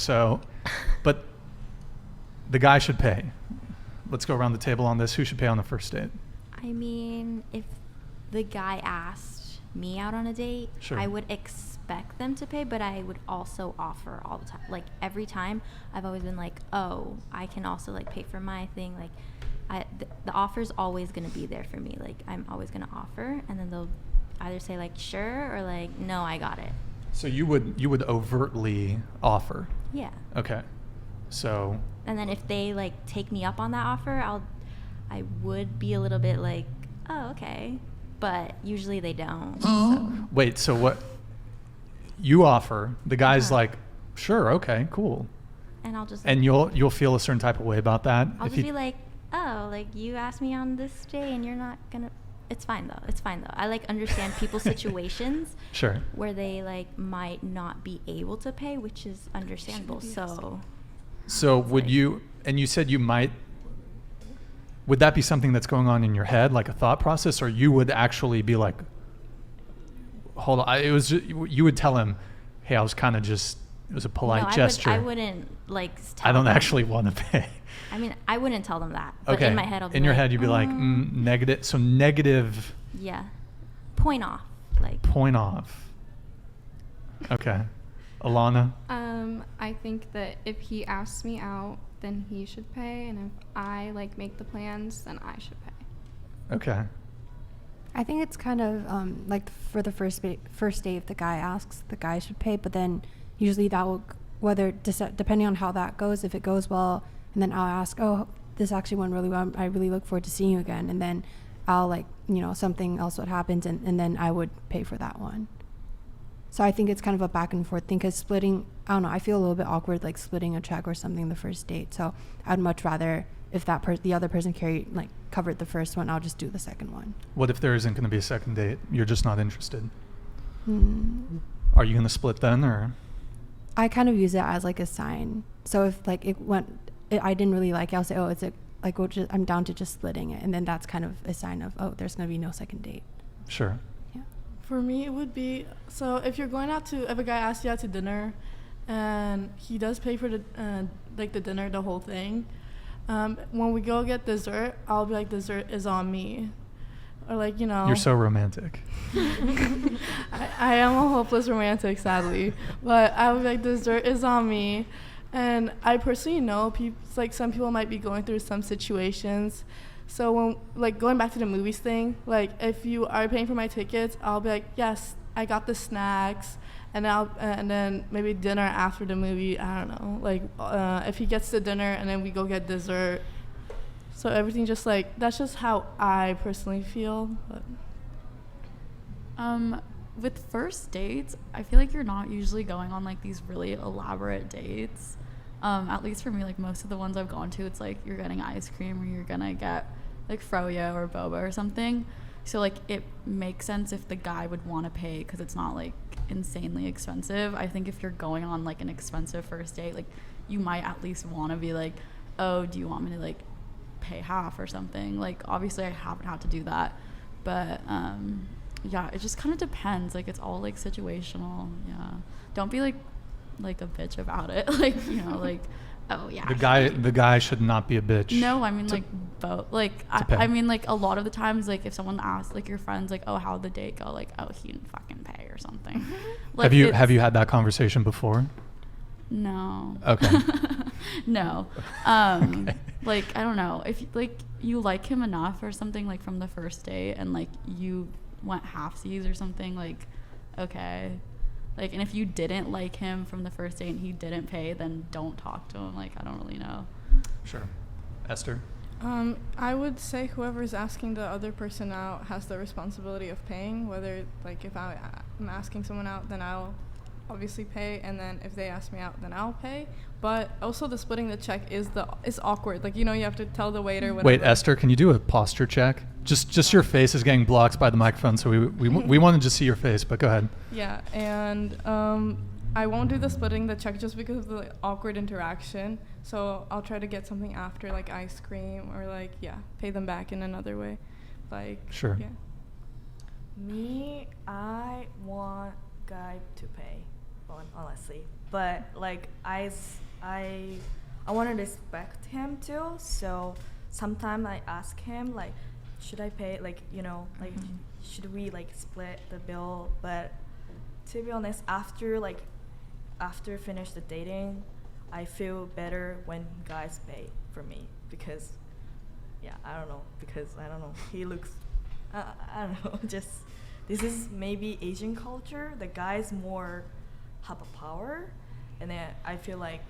So, but the guy should pay. Let's go around the table on this. Who should pay on the first date? I mean, if the guy asked me out on a date, Sure. I would expect them to pay, but I would also offer all the time. Like every time, I've always been like, oh, I can also like pay for my thing. Like, the offer's always gonna be there for me. Like I'm always gonna offer, and then they'll either say like sure or like no, I got it. So you would overtly offer. Yeah. Okay. So. And then if they like take me up on that offer, I would be a little bit like, oh, okay. But usually they don't. So. Wait, so what? You offer, the guy's like, sure, okay, cool. And I'll just. And you'll feel a certain type of way about that. I'll just be like, oh, like you asked me on this day and you're not gonna. It's fine though. It's fine though. I like understand people's situations. Sure. Where they like might not be able to pay, which is understandable. So would you, and you said you might, would that be something that's going on in your head, like a thought process, or you would actually be like, hold on, you would tell him, hey, I was kind of just, it was a polite gesture. I wouldn't like tell I don't them. Actually want to pay. I mean, I wouldn't tell them that. But Okay. in my head, I'll be in your like, head, you'd be like, negative. So negative. Yeah. Point off. Like. Point off. Okay. Alana? I think that if he asks me out, then he should pay, and if I like make the plans, then I should pay. Okay. I think it's kind of like for the first date, if the guy asks, the guy should pay, but then usually that will, depending on how that goes, if it goes well, and then I'll ask, oh, this actually went really well, I really look forward to seeing you again, and then I'll like, something else would happen, and then I would pay for that one. So I think it's kind of a back and forth thing, because splitting, I don't know, I feel a little bit awkward like splitting a check or something the first date. So I'd much rather if the other person covered the first one, I'll just do the second one. What if there isn't going to be a second date? You're just not interested. Are you going to split then, or? I kind of use it as like a sign. So if like I didn't really like it, I'll say, oh, I'm down to just splitting it, and then that's kind of a sign of, oh, there's going to be no second date. Sure. For me, it would be, so if you're going out if a guy asks you out to dinner and he does pay for the dinner, the whole thing, when we go get dessert, I'll be like, dessert is on me. Or like, You're so romantic. I am a hopeless romantic, sadly. But I would be like, dessert is on me. And I personally know some people might be going through some situations. So when, like, going back to the movies thing, like, if you are paying for my tickets, I'll be like, yes, I got the snacks, and then maybe dinner after the movie. I don't know. Like, if he gets the dinner and then we go get dessert. So everything just like, that's just how I personally feel. But. With first dates, I feel like you're not usually going on like these really elaborate dates. At least for me, like most of the ones I've gone to, it's like you're getting ice cream or you're gonna get like froyo or boba or something. So like it makes sense if the guy would want to pay because it's not like insanely expensive. I think if you're going on like an expensive first date, like you might at least want to be like, oh, do you want me to like pay half or something? Like obviously I haven't had to do that, but yeah, it just kind of depends. Like it's all like situational. Yeah, don't be like a bitch about it. Like, like, oh yeah, the guy should not be a bitch. No, I mean like both. Like I mean like a lot of the times, like if someone asks like your friends like, oh, how'd the date go? Like, oh, he didn't fucking pay or something. Like, have you had that conversation before? No. Okay. No. Okay. Like I don't know, if like you like him enough or something, like from the first date, and like you went halfsies or something, like okay. Like, and if you didn't like him from the first date and he didn't pay, then don't talk to him. Like, I don't really know. Sure. Esther? I would say whoever's asking the other person out has the responsibility of paying. Whether, like, if I'm asking someone out, then I'll obviously pay. And then if they ask me out, then I'll pay. But also the splitting the check is awkward. Like, you have to tell the waiter whatever. Wait, Esther, can you do a posture check? Just your face is getting blocked by the microphone, so we wanted to see your face, but go ahead. Yeah, and I won't do the splitting the check just because of the awkward interaction. So I'll try to get something after, like ice cream or like, pay them back in another way. Like, sure. Yeah. Me, I want guy to pay, honestly. but like I want to respect him too. So sometimes I ask him like, should I pay? Like like should we like split the bill? But to be honest, after finish the dating, I feel better when guys pay for me because I don't know, he looks I don't know, just this is maybe Asian culture, the guys more have a power, and then I feel like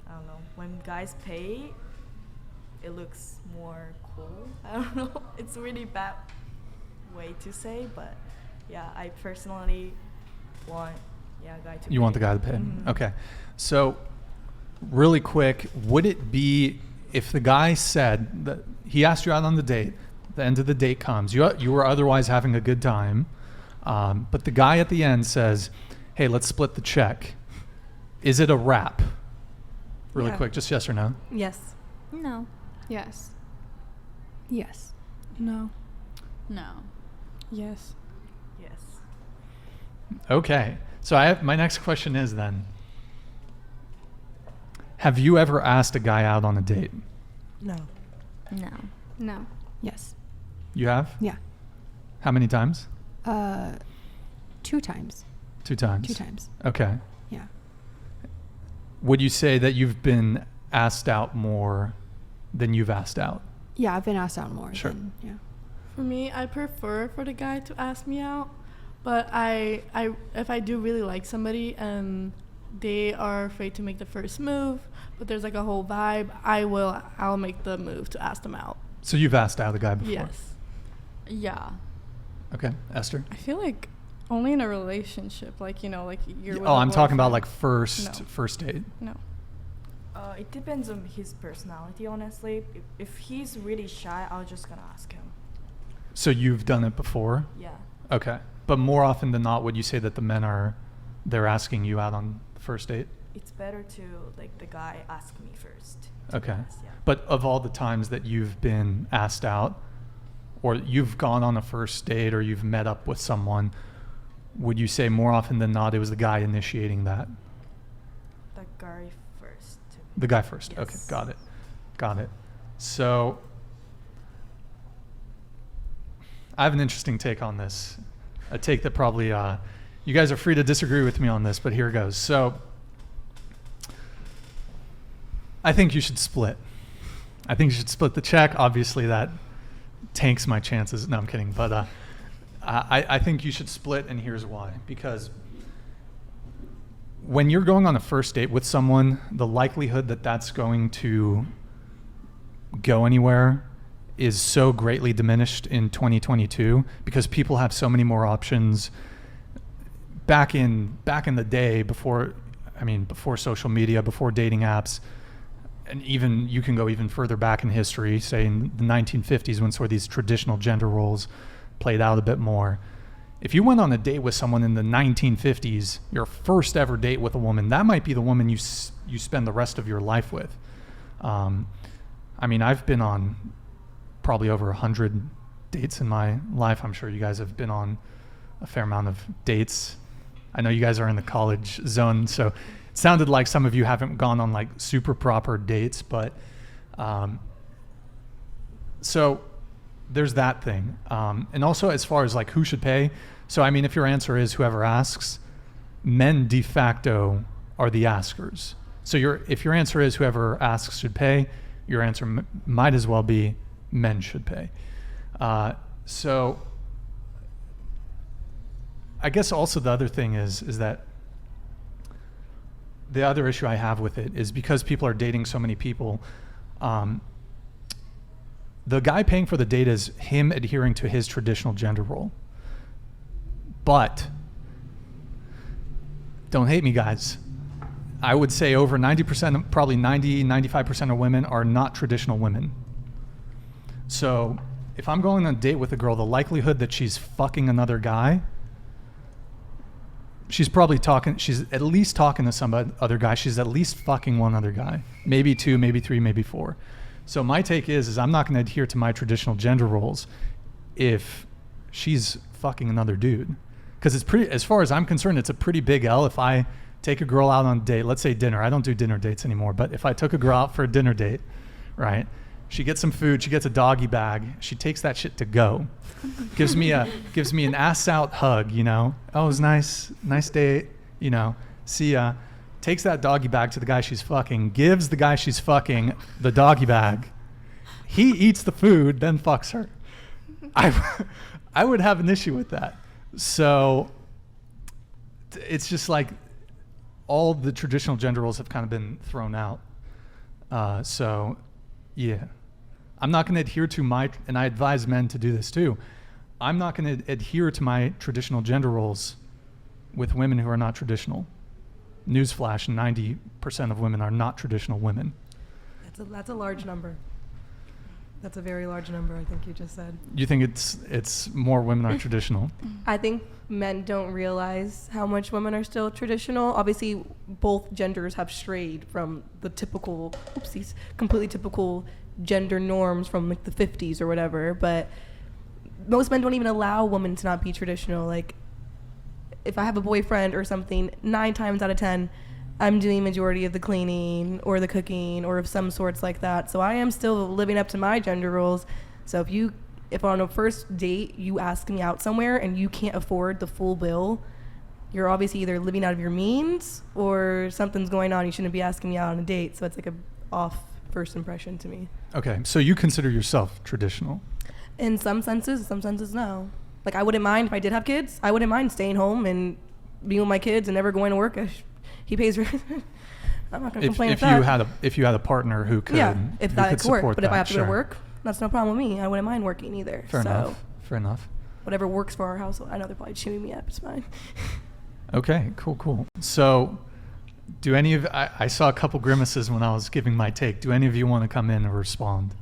I don't know, when guys pay it looks more cool. I don't know, it's a really bad way to say, but I personally want guy to pay. You want the guy to pay. Okay. So really quick, would it be if the guy said that he asked you out on the date, the end of the date comes, you were otherwise having a good time, but the guy at the end says, hey, let's split the check. Is it a wrap? Really quick, just yes or no? Yes. No. Yes. Yes. No. No. Yes. Yes. Okay. So my next question is then, have you ever asked a guy out on a date? No. No. No. Yes. You have? Yeah. How many times? 2 times. 2 times. 2 times. Okay. Yeah. Would you say that you've been asked out more than you've asked out? Yeah, I've been asked out more. Sure. For me, I prefer for the guy to ask me out, but I if I do really like somebody and they are afraid to make the first move, but there's like a whole vibe, I'll make the move to ask them out. So you've asked out a guy before? Yes. Yeah. Okay. Esther? I feel like only in a relationship, like like you're. With Oh, a I'm talking about boyfriend. like No. first date. No. It depends on his personality, honestly. If he's really shy, I'm just gonna ask him. So you've done it before? Yeah. Okay. But more often than not, would you say that the men they're asking you out on the first date? It's better to like the guy ask me first. Okay. Yeah. But of all the times that you've been asked out, or you've gone on a first date, or you've met up with someone, would you say more often than not it was the guy initiating that? The guy first. The guy first. Yes. Okay, got it. So I have an interesting take on this. A take that probably you guys are free to disagree with me on this, but here goes. So I think you should split. I think you should split the check. Obviously that tanks my chances. No, I'm kidding. But I think you should split, and here's why. Because when you're going on a first date with someone, the likelihood that that's going to go anywhere is so greatly diminished in 2022 because people have so many more options. Back in the day, before social media, before dating apps, and even you can go even further back in history, say in the 1950s when sort of these traditional gender roles played out a bit more. If you went on a date with someone in the 1950s, your first ever date with a woman, that might be the woman you spend the rest of your life with. I've been on probably over 100 dates in my life. I'm sure you guys have been on a fair amount of dates. I know you guys are in the college zone, so it sounded like some of you haven't gone on like super proper dates, but so there's that thing. And also as far as like who should pay, so if your answer is whoever asks, men de facto are the askers. So if your answer is whoever asks should pay, your answer might as well be men should pay. So I guess also the other thing is that the other issue I have with it is because people are dating so many people, the guy paying for the date is him adhering to his traditional gender role. But don't hate me, guys. I would say over 90%, probably 95% of women are not traditional women. So if I'm going on a date with a girl, the likelihood that she's fucking another guy, she's at least talking to some other guy. She's at least fucking one other guy. Maybe 2, maybe 3, maybe 4. So my take is I'm not going to adhere to my traditional gender roles if she's fucking another dude. Because it's pretty, as far as I'm concerned, it's a pretty big L if I take a girl out on a date, let's say dinner. I don't do dinner dates anymore, but if I took a girl out for a dinner date, right? She gets some food, she gets a doggy bag, she takes that shit to go. gives me an ass out hug, you know. Oh, it was nice date, you know. See ya. Takes that doggy bag to the guy she's fucking, gives the guy she's fucking the doggy bag. He eats the food, then fucks her. I would have an issue with that. So it's just like all the traditional gender roles have kind of been thrown out. So yeah, I'm not going to adhere to and I advise men to do this too. I'm not going to adhere to my traditional gender roles with women who are not traditional. Newsflash, 90% of women are not traditional women. That's a large number. That's a very large number, I think you just said. You think it's more women are traditional? I think men don't realize how much women are still traditional. Obviously, both genders have strayed from the typical, completely typical gender norms from like the 50s or whatever. But most men don't even allow women to not be traditional. Like, if I have a boyfriend or something, 9 times out of 10, I'm doing majority of the cleaning or the cooking or of some sorts like that. So I am still living up to my gender roles. So if on a first date you ask me out somewhere and you can't afford the full bill, you're obviously either living out of your means or something's going on. You shouldn't be asking me out on a date. So it's like a off first impression to me. Okay, so you consider yourself traditional? In some senses no. Like, I wouldn't mind if I did have kids. I wouldn't mind staying home and being with my kids and never going to work. He pays for I'm not going to complain if about that. If you had a partner who could, if who that could could work. support But if that, I have to go sure. to work, that's no problem with me. I wouldn't mind working either. Fair enough. Whatever works for our household. I know they're probably chewing me up. It's fine. Okay, cool. So do any of, I saw a couple grimaces when I was giving my take. Do any of you want to come in and respond?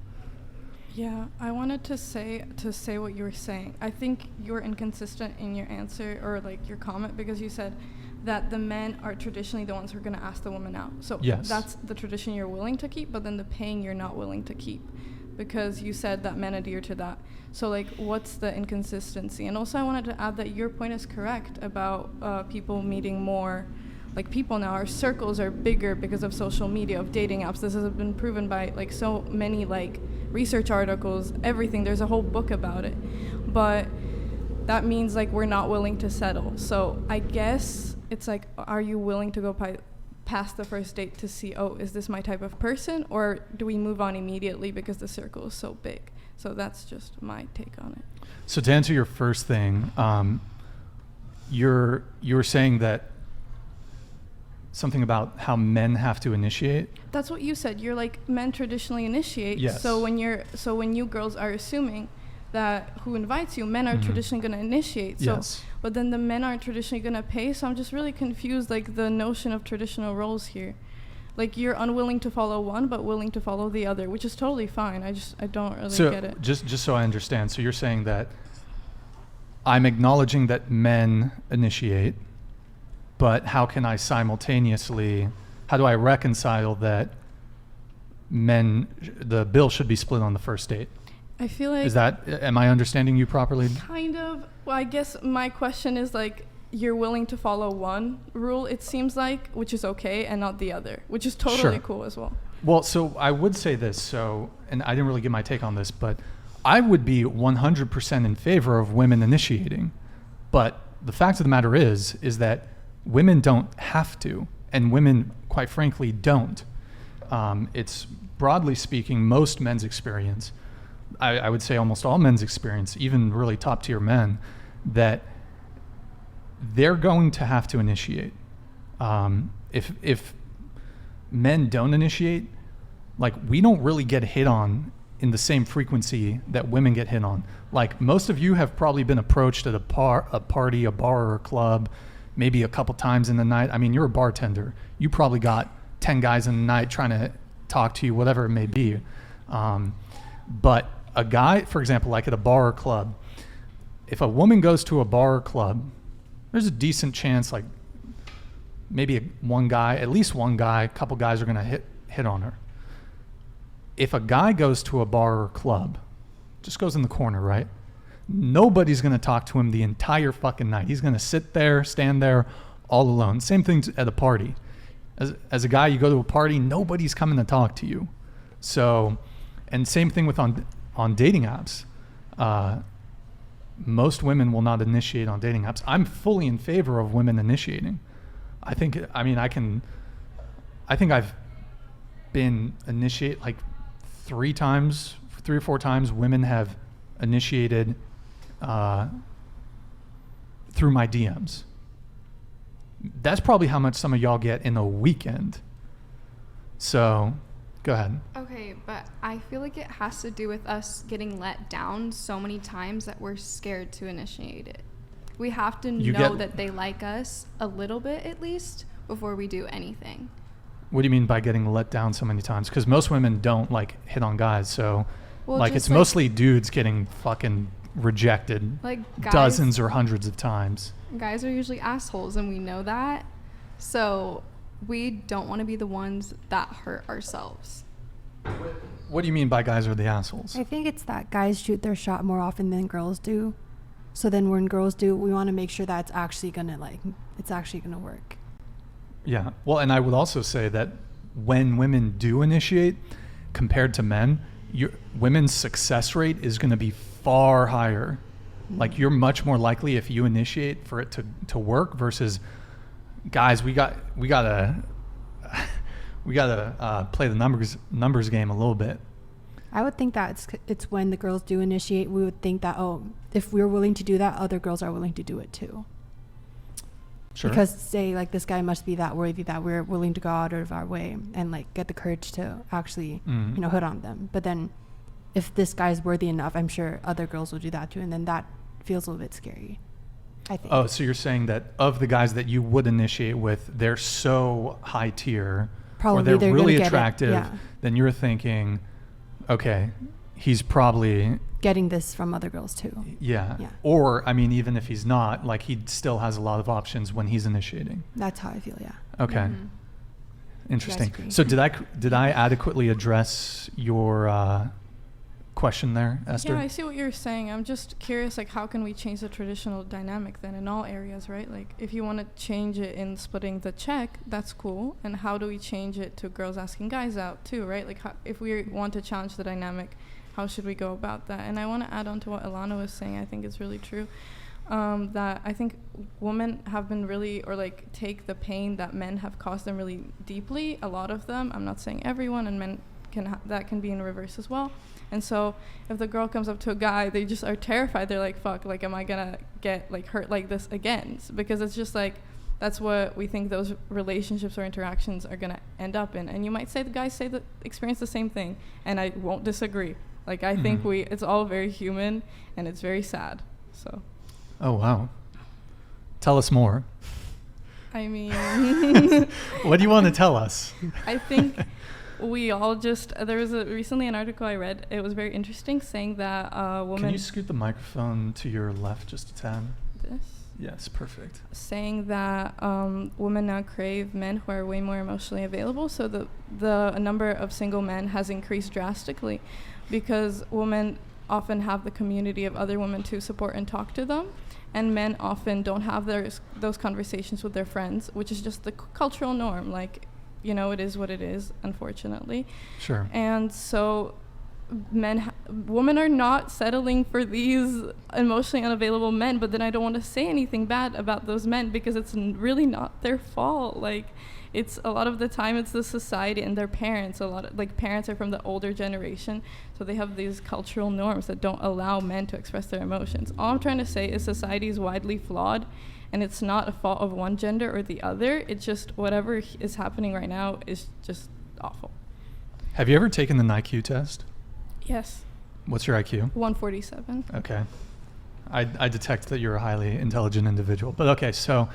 Yeah, I wanted to say what you were saying. I think you're inconsistent in your answer or like your comment because you said that the men are traditionally the ones who are going to ask the woman out. So yes. That's the tradition you're willing to keep, but then the paying you're not willing to keep because you said that men adhere to that. So like, what's the inconsistency? And also I wanted to add that your point is correct about people meeting more like people now. Our circles are bigger because of social media, of dating apps. This has been proven by like so many like research articles, everything. There's a whole book about it. But that means like we're not willing to settle. So I guess it's like, are you willing to go past the first date to see, oh, is this my type of person? Or do we move on immediately because the circle is so big? So that's just my take on it. So to answer your first thing, you're saying that something about how men have to initiate? That's what you said. You're like, men traditionally initiate. Yes. So when you girls are assuming that who invites you, men are traditionally going to initiate. So, yes. But then the men aren't traditionally going to pay. So I'm just really confused, like the notion of traditional roles here. Like you're unwilling to follow one, but willing to follow the other, which is totally fine. I don't really get it. Just so I understand, so you're saying that I'm acknowledging that men initiate, but how can I simultaneously, how do I reconcile that the bill should be split on the first date? I feel like... am I understanding you properly? Kind of. Well, I guess my question is like, you're willing to follow one rule, it seems like, which is okay, and not the other, which is totally cool as well. Well, so I would say this, and I didn't really give my take on this, but I would be 100% in favor of women initiating. But the fact of the matter is that women don't have to, and women, quite frankly, don't. It's, broadly speaking, most men's experience, I would say almost all men's experience, even really top tier men, that they're going to have to initiate. If men don't initiate, like, we don't really get hit on in the same frequency that women get hit on. Like, most of you have probably been approached at a party, a bar or a club, maybe a couple times in the night. I mean, you're a bartender. You probably got 10 guys in the night trying to talk to you, whatever it may be. But a guy, for example, like at a bar or club, if a woman goes to a bar or club, there's a decent chance, like maybe at least one guy, a couple guys are going to hit on her. If a guy goes to a bar or club, just goes in the corner, right? Nobody's going to talk to him the entire fucking night. He's going to stand there, all alone. Same thing at a party. As a guy, you go to a party, nobody's coming to talk to you. So, and same thing with on dating apps. Most women will not initiate on dating apps. I'm fully in favor of women initiating. I think I've been initiate like 3 or 4 times. Women have initiated through my DMs. That's probably how much some of y'all get in a weekend. So, go ahead. Okay, but I feel like it has to do with us getting let down so many times that we're scared to initiate it. We have to know that they like us a little bit at least before we do anything. What do you mean by getting let down so many times? Because most women don't like hit on guys, so it's mostly dudes getting fucking rejected like guys, dozens or hundreds of times. Guys are usually assholes, and we know that. So we don't want to be the ones that hurt ourselves. What do you mean by guys are the assholes? I think it's that guys shoot their shot more often than girls do. So then when girls do, we want to make sure that it's actually gonna work. Yeah. Well, and I would also say that when women do initiate compared to men, women's success rate is going to be far higher. Like, you're much more likely if you initiate for it to work versus guys. We gotta play the numbers game a little bit. I would think that it's when the girls do initiate, we would think that, oh, if we're willing to do that, other girls are willing to do it too. Sure. Because say like this guy must be that worthy that we're willing to go out of our way and like get the courage to actually hit on them. But then if this guy's worthy enough, I'm sure other girls will do that too, and then that feels a little bit scary, I think. Oh, so you're saying that of the guys that you would initiate with, they're so high tier, probably or they're really attractive, yeah. Then you're thinking, okay, he's probably getting this from other girls too. Yeah. Or, I mean, even if he's not, like, he still has a lot of options when he's initiating. That's how I feel, yeah. Okay. Mm-hmm. Interesting. So did I adequately address your question there, Esther? Yeah, I see what you're saying. I'm just curious, like, how can we change the traditional dynamic then in all areas, right? Like, if you want to change it in splitting the check, that's cool. And how do we change it to girls asking guys out too, right? Like, if we want to challenge the dynamic, how should we go about that? And I want to add on to what Ilana was saying. I think it's really true. That I think women have been really, or like, take the pain that men have caused them really deeply. A lot of them. I'm not saying everyone, and men that can be in reverse as well. And so if the girl comes up to a guy, they just are terrified. They're like, fuck, like, am I gonna get like hurt like this again? Because it's just like, that's what we think those relationships or interactions are gonna end up in. And you might say the guys experience the same thing, and I won't disagree. Like, I think it's all very human, and it's very sad. So. Oh, wow. Tell us more. I mean. What do you want to tell us? I think we all there was recently an article I read. It was very interesting, saying that woman. Can you scoot the microphone to your left just a tad? This? Yes, perfect. Saying that women now crave men who are way more emotionally available. So the number of single men has increased drastically, because women often have the community of other women to support and talk to them, and men often don't have those conversations with their friends, which is just the cultural norm. Like, it is what it is, unfortunately. Sure. And so women are not settling for these emotionally unavailable men, but then I don't want to say anything bad about those men, because it's really not their fault. Like, it's a lot of the time it's the society and their parents. Parents are from the older generation, so they have these cultural norms that don't allow men to express their emotions. All I'm trying to say is society is widely flawed, and it's not a fault of one gender or the other. It's just whatever is happening right now is just awful. Have you ever taken the IQ test? Yes. What's your IQ? 147. Okay. I detect that you're a highly intelligent individual. But okay, so